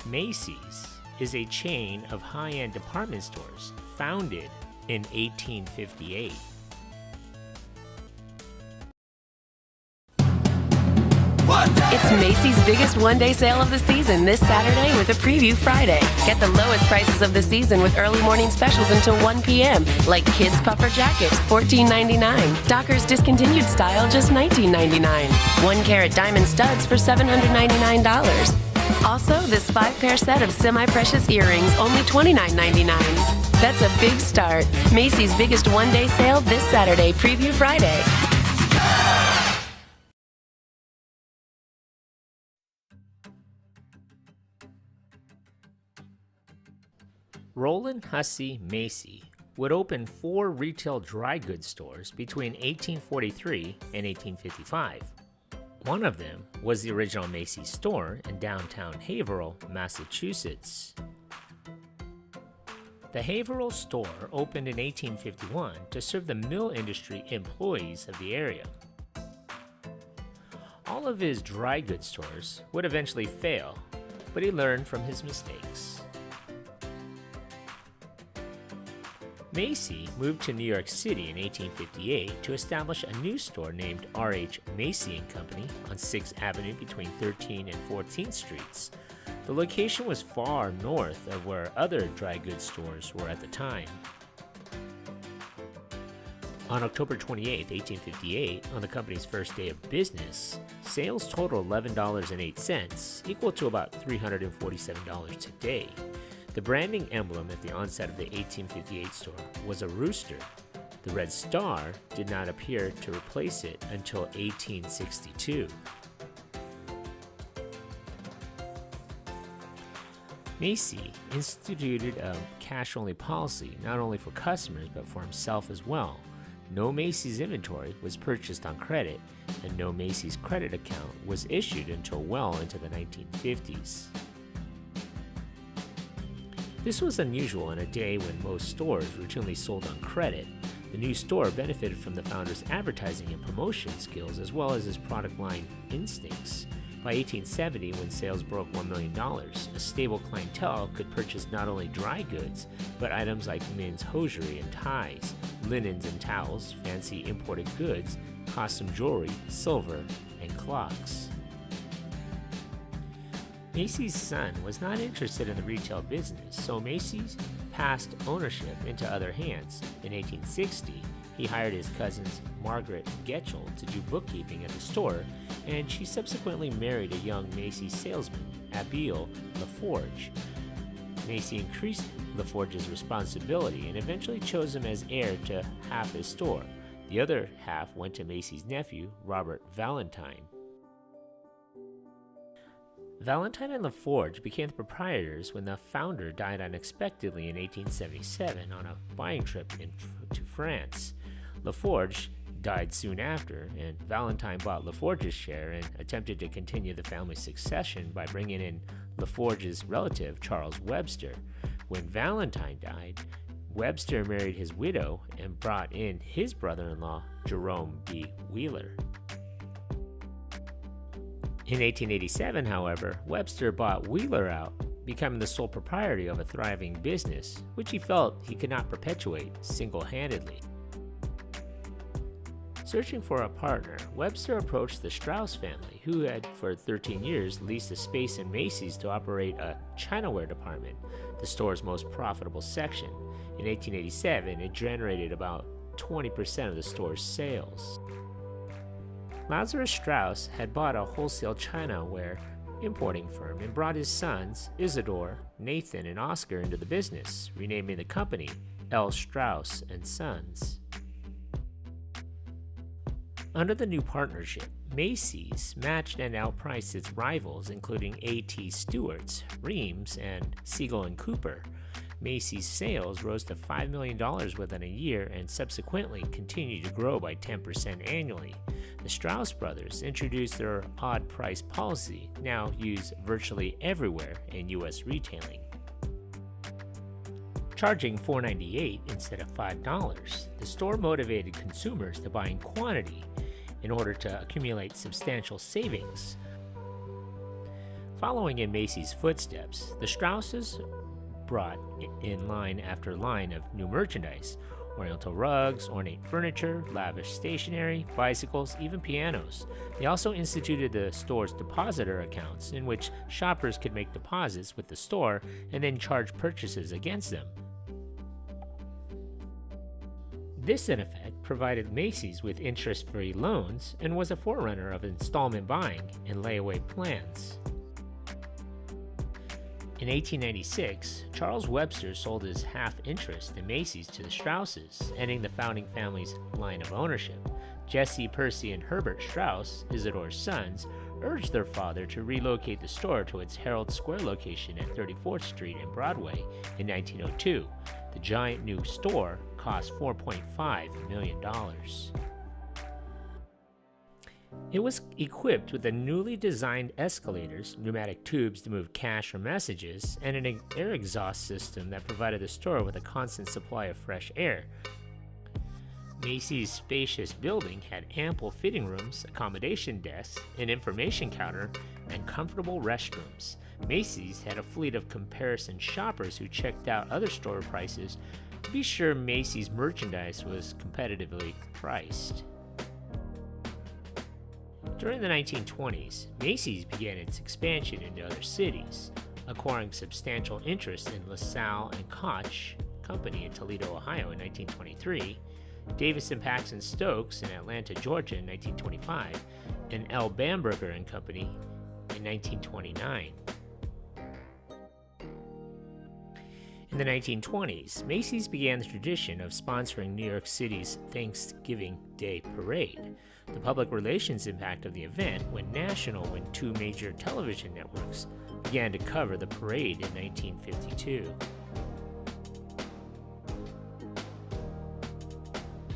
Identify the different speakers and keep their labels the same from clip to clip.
Speaker 1: Macy's is a chain of high-end department stores founded in 1858.
Speaker 2: It's Macy's biggest one-day sale of the season this Saturday with a preview Friday. Get the lowest prices of the season with early morning specials until 1 p.m. Like kids puffer jackets, $14.99. Dockers discontinued style, just $19.99. 1-carat diamond studs for $799. Also, this 5-pair set of semi-precious earrings, only $29.99. That's a big start. Macy's biggest one-day sale this Saturday, preview Friday.
Speaker 1: Roland Hussey Macy would open 4 retail dry goods stores between 1843 and 1855. One of them was the original Macy's store in downtown Haverhill, Massachusetts. The Haverhill store opened in 1851 to serve the mill industry employees of the area. All of his dry goods stores would eventually fail, but he learned from his mistakes. Macy moved to New York City in 1858 to establish a new store named R.H. Macy & Company on 6th Avenue between 13th and 14th Streets. The location was far north of where other dry goods stores were at the time. On October 28, 1858, on the company's first day of business, sales totaled $11.08, equal to about $347 today. The branding emblem at the onset of the 1858 store was a rooster. The red star did not appear to replace it until 1862. Macy instituted a cash-only policy not only for customers but for himself as well. No Macy's inventory was purchased on credit, and no Macy's credit account was issued until well into the 1950s. This was unusual in a day when most stores routinely sold on credit. The new store benefited from the founder's advertising and promotion skills as well as his product line instincts. By 1870, when sales broke $1 million, a stable clientele could purchase not only dry goods, but items like men's hosiery and ties, linens and towels, fancy imported goods, costume jewelry, silver, and clocks. Macy's son was not interested in the retail business, so Macy's passed ownership into other hands. In 1860, he hired his cousin Margaret Getchell to do bookkeeping at the store, and she subsequently married a young Macy's salesman, Abiel LaForge. Macy increased LaForge's responsibility and eventually chose him as heir to half his store. The other half went to Macy's nephew, Robert Valentine. Valentine and LaForge became the proprietors when the founder died unexpectedly in 1877 on a buying trip to France. LaForge died soon after, and Valentine bought LaForge's share and attempted to continue the family succession by bringing in LaForge's relative, Charles Webster. When Valentine died, Webster married his widow and brought in his brother-in-law, Jerome B. Wheeler. In 1887, however, Webster bought Wheeler out, becoming the sole proprietor of a thriving business, which he felt he could not perpetuate single-handedly. Searching for a partner, Webster approached the Strauss family, who had for 13 years leased a space in Macy's to operate a Chinaware department, the store's most profitable section. In 1887, it generated about 20% of the store's sales. Lazarus Strauss had bought a wholesale Chinaware importing firm and brought his sons, Isidore, Nathan, and Oscar into the business, renaming the company L. Strauss & Sons. Under the new partnership, Macy's matched and outpriced its rivals, including A.T. Stewart's, Reams, and Siegel & Cooper. Macy's sales rose to $5 million within a year and subsequently continued to grow by 10% annually. The Strauss brothers introduced their odd price policy, now used virtually everywhere in U.S. retailing. Charging $4.98 instead of $5, the store motivated consumers to buy in quantity in order to accumulate substantial savings. Following in Macy's footsteps, the Strausses brought in line after line of new merchandise: oriental rugs, ornate furniture, lavish stationery, bicycles, even pianos. They also instituted the store's depositor accounts, in which shoppers could make deposits with the store and then charge purchases against them. This, in effect, provided Macy's with interest-free loans and was a forerunner of installment buying and layaway plans. In 1896, Charles Webster sold his half-interest in Macy's to the Strausses, ending the founding family's line of ownership. Jesse, Percy, and Herbert Strauss, Isidore's sons, urged their father to relocate the store to its Herald Square location at 34th Street and Broadway in 1902. The giant new store cost $4.5 million. It was equipped with the newly designed escalators, pneumatic tubes to move cash or messages, and an air exhaust system that provided the store with a constant supply of fresh air. Macy's spacious building had ample fitting rooms, accommodation desks, an information counter, and comfortable restrooms. Macy's had a fleet of comparison shoppers who checked out other store prices to be sure Macy's merchandise was competitively priced. During the 1920s, Macy's began its expansion into other cities, acquiring substantial interest in LaSalle and Koch Company in Toledo, Ohio in 1923, Davis and Paxson Stokes in Atlanta, Georgia in 1925, and L. Bamberger and Company in 1929. In the 1920s, Macy's began the tradition of sponsoring New York City's Thanksgiving Day Parade. The public relations impact of the event went national when two major television networks began to cover the parade in 1952.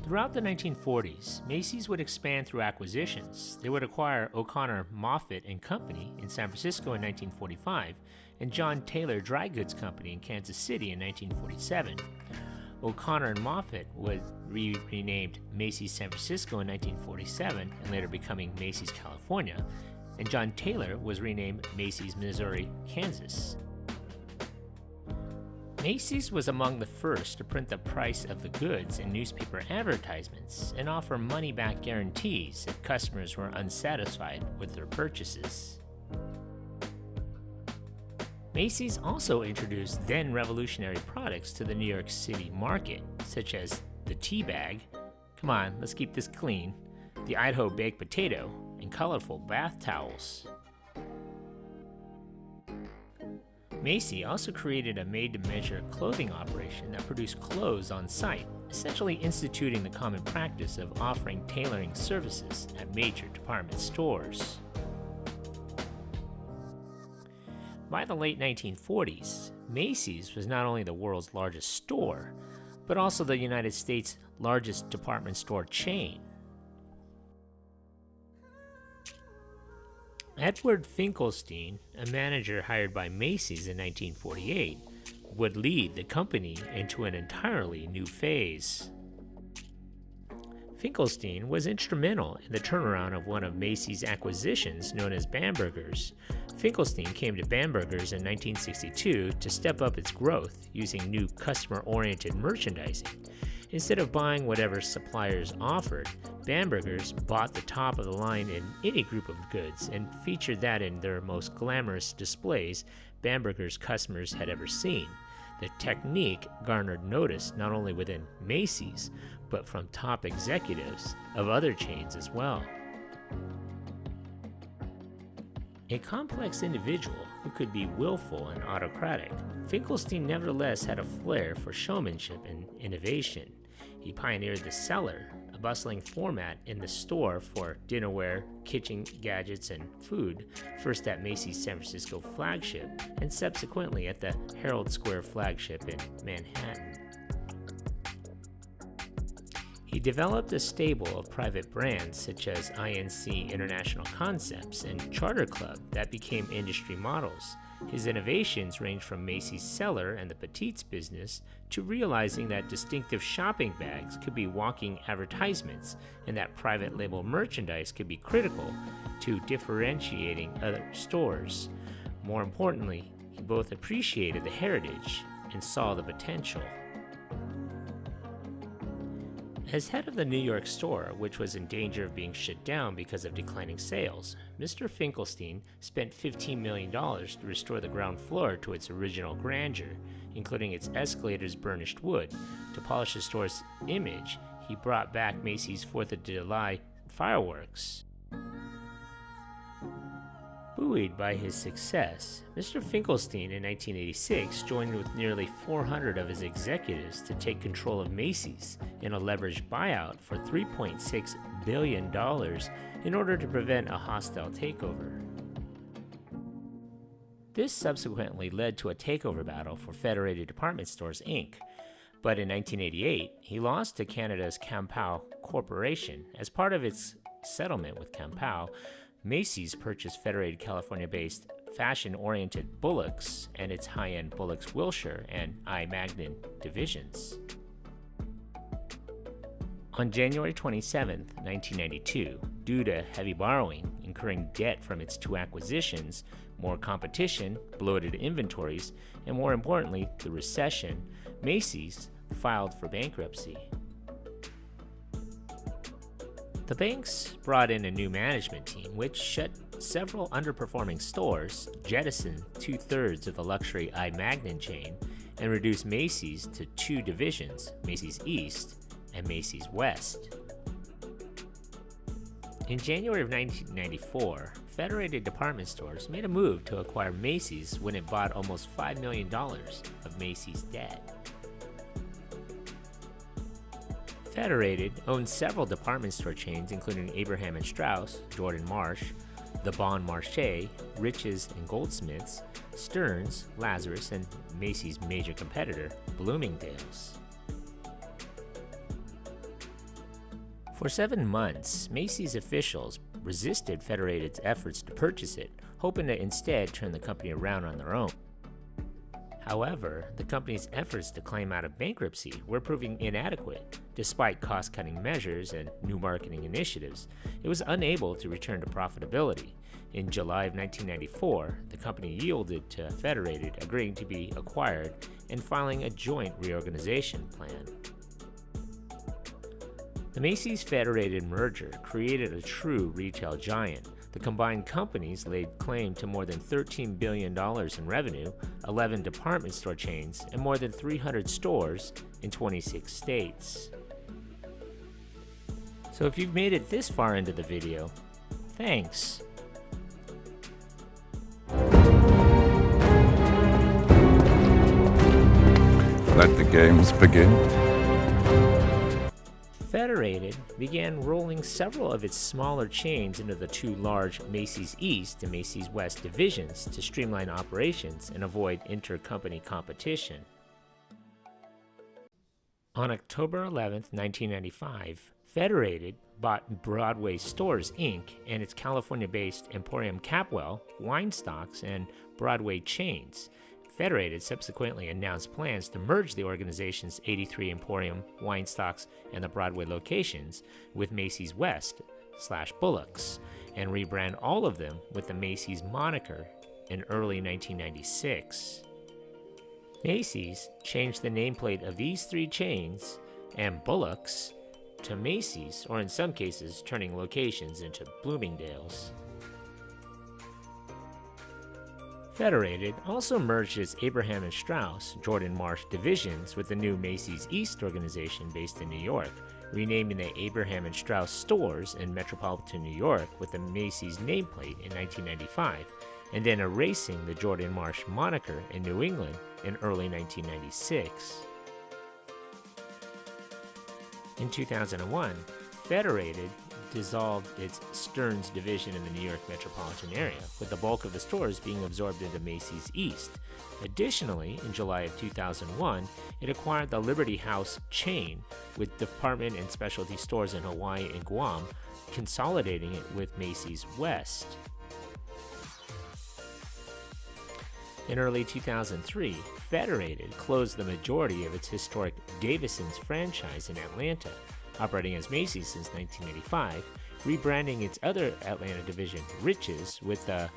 Speaker 1: Throughout the 1940s, Macy's would expand through acquisitions. They would acquire O'Connor, Moffitt and Company in San Francisco in 1945 and John Taylor Dry Goods Company in Kansas City in 1947. O'Connor and Moffitt was renamed Macy's San Francisco in 1947 and later becoming Macy's California, and John Taylor was renamed Macy's Missouri, Kansas. Macy's was among the first to print the price of the goods in newspaper advertisements and offer money-back guarantees if customers were unsatisfied with their purchases. Macy's also introduced then revolutionary products to the New York City market, such as the tea bag, come on, let's keep this clean, the Idaho baked potato, and colorful bath towels. Macy also created a made-to-measure clothing operation that produced clothes on site, essentially instituting the common practice of offering tailoring services at major department stores. By the late 1940s, Macy's was not only the world's largest store, but also the United States' largest department store chain. Edward Finkelstein, a manager hired by Macy's in 1948, would lead the company into an entirely new phase. Finkelstein was instrumental in the turnaround of one of Macy's acquisitions known as Bamberger's. Finkelstein came to Bamberger's in 1962 to step up its growth using new customer-oriented merchandising. Instead of buying whatever suppliers offered, Bamberger's bought the top of the line in any group of goods and featured that in their most glamorous displays Bamberger's customers had ever seen. The technique garnered notice not only within Macy's, but from top executives of other chains as well. A complex individual who could be willful and autocratic, Finkelstein nevertheless had a flair for showmanship and innovation. He pioneered the cellar, a bustling format in the store for dinnerware, kitchen gadgets, and food, first at Macy's San Francisco flagship, and subsequently at the Herald Square flagship in Manhattan. He developed a stable of private brands such as INC International Concepts and Charter Club that became industry models. His innovations ranged from Macy's cellar and the Petites business to realizing that distinctive shopping bags could be walking advertisements and that private label merchandise could be critical to differentiating other stores. More importantly, he both appreciated the heritage and saw the potential. As head of the New York store, which was in danger of being shut down because of declining sales, Mr. Finkelstein spent $15 million to restore the ground floor to its original grandeur, including its escalators burnished wood. To polish the store's image, he brought back Macy's 4th of July fireworks. Buoyed by his success, Mr. Finkelstein in 1986 joined with nearly 400 of his executives to take control of Macy's in a leveraged buyout for $3.6 billion in order to prevent a hostile takeover. This subsequently led to a takeover battle for Federated Department Stores, Inc., but in 1988, he lost to Canada's Campau Corporation. As part of its settlement with Campau, Macy's purchased Federated California-based fashion-oriented Bullocks and its high-end Bullocks Wilshire and I. Magnin divisions. On January 27, 1992, due to heavy borrowing, incurring debt from its two acquisitions, more competition, bloated inventories, and more importantly, the recession, Macy's filed for bankruptcy. The banks brought in a new management team, which shut several underperforming stores, jettisoned 2/3 of the luxury I. Magnin chain, and reduced Macy's to two divisions, Macy's East and Macy's West. In January of 1994, Federated Department Stores made a move to acquire Macy's when it bought almost $5 million of Macy's debt. Federated owns several department store chains including Abraham & Strauss, Jordan Marsh, The Bon Marché, Riches & Goldsmiths, Stearns, Lazarus, and Macy's major competitor, Bloomingdale's. For 7 months, Macy's officials resisted Federated's efforts to purchase it, hoping to instead turn the company around on their own. However, the company's efforts to climb out of bankruptcy were proving inadequate. Despite cost-cutting measures and new marketing initiatives, it was unable to return to profitability. In July of 1994, the company yielded to Federated, agreeing to be acquired and filing a joint reorganization plan. The Macy's Federated merger created a true retail giant. The combined companies laid claim to more than $13 billion in revenue, 11 department store chains, and more than 300 stores in 26 states. So if you've made it this far into the video, thanks.
Speaker 3: Let the games begin.
Speaker 1: Federated began rolling several of its smaller chains into the two large Macy's East and Macy's West divisions to streamline operations and avoid intercompany competition. On October 11, 1995, Federated bought Broadway Stores, Inc. and its California-based Emporium Capwell, Wine Stocks, and Broadway chains. Federated subsequently announced plans to merge the organization's 83 Emporium, Wine Stocks, and the Broadway locations with Macy's West/Bullocks and rebrand all of them with the Macy's moniker in early 1996. Macy's changed the nameplate of these three chains and Bullocks to Macy's, or in some cases turning locations into Bloomingdale's. Federated also merged its Abraham & Strauss, Jordan Marsh divisions with the new Macy's East organization based in New York, renaming the Abraham & Strauss stores in metropolitan New York with the Macy's nameplate in 1995, and then erasing the Jordan Marsh moniker in New England in early 1996. In 2001, Federated dissolved its Stearns division in the New York metropolitan area, with the bulk of the stores being absorbed into Macy's East. Additionally, in July of 2001, it acquired the Liberty House chain, with department and specialty stores in Hawaii and Guam, consolidating it with Macy's West. In early 2003, Federated closed the majority of its historic Davison's franchise in Atlanta, operating as Macy's since 1985, rebranding its other Atlanta division, Riches, with the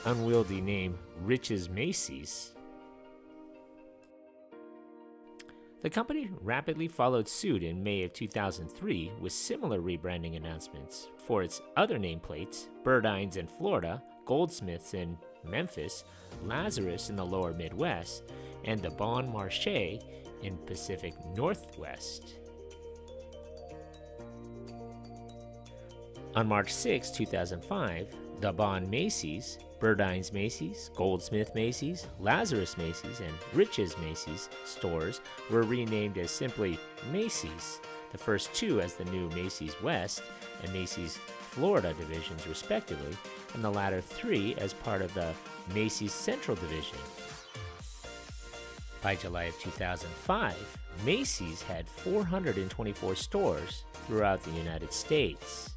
Speaker 1: unwieldy name Rich's Macy's. The company rapidly followed suit in May of 2003 with similar rebranding announcements for its other nameplates, Burdines in Florida, Goldsmiths in Memphis, Lazarus in the lower Midwest, and the Bon Marché in Pacific Northwest. On March 6, 2005, the Bon Macy's, Burdines Macy's, Goldsmith Macy's, Lazarus Macy's, and Rich's Macy's stores were renamed as simply Macy's, the first two as the new Macy's West and Macy's Florida divisions respectively, and the latter three as part of the Macy's Central division. By July of 2005, Macy's had 424 stores throughout the United States.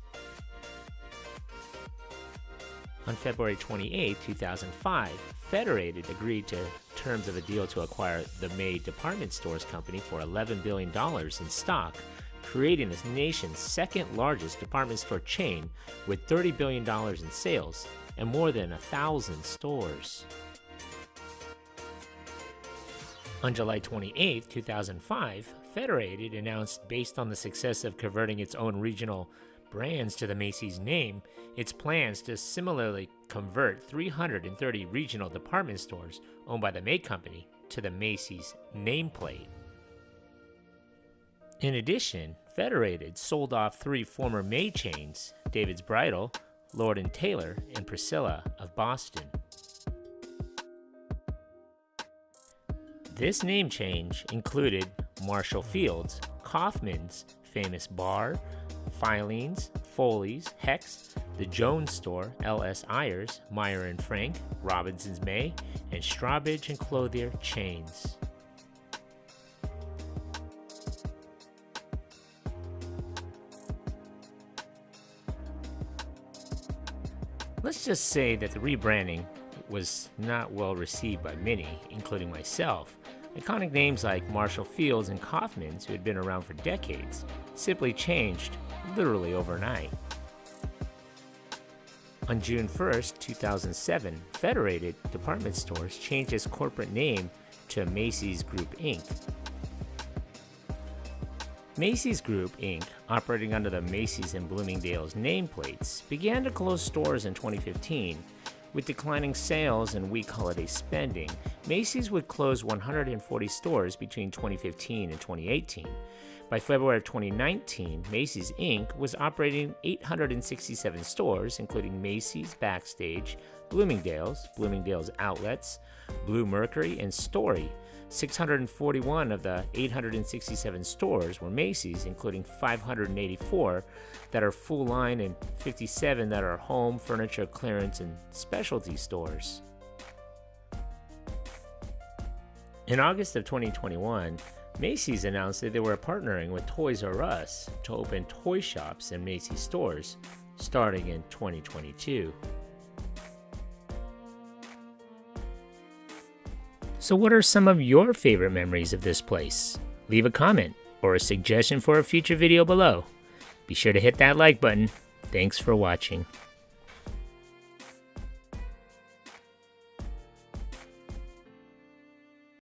Speaker 1: On February 28, 2005, Federated agreed to terms of a deal to acquire the May Department Stores Company for $11 billion in stock, creating the nation's second largest department store chain with $30 billion in sales and more than 1,000 stores. On July 28, 2005, Federated announced, based on the success of converting its own regional brands to the Macy's name, its plans to similarly convert 330 regional department stores owned by the May Company to the Macy's nameplate. In addition, Federated sold off three former May chains, David's Bridal, Lord & Taylor, and Priscilla of Boston. This name change included Marshall Field's, Kaufman's, Famous Bar, Filene's, Foley's, Hex, the Jones Store, L.S. Ayers, Meyer & Frank, Robinson's May, and Strawbridge & Clothier chains. Let's just say that the rebranding was not well received by many, including myself. Iconic names like Marshall Field's and Kaufman's, who had been around for decades, simply changed literally overnight. On June 1st, 2007, Federated Department Stores changed its corporate name to Macy's Group Inc. Macy's Group Inc., operating under the Macy's and Bloomingdale's nameplates, began to close stores in 2015. With declining sales and weak holiday spending, Macy's would close 140 stores between 2015 and 2018. By February of 2019, Macy's Inc. was operating 867 stores, including Macy's, Backstage, Bloomingdale's, Bloomingdale's Outlets, Blue Mercury, and Story. 641 of the 867 stores were Macy's, including 584 that are full line and 57 that are home, furniture, clearance, and specialty stores. In August of 2021, Macy's announced that they were partnering with Toys R Us to open toy shops in Macy's stores starting in 2022. So what are some of your favorite memories of this place? Leave a comment or a suggestion for a future video below. Be sure to hit that like button. Thanks for watching.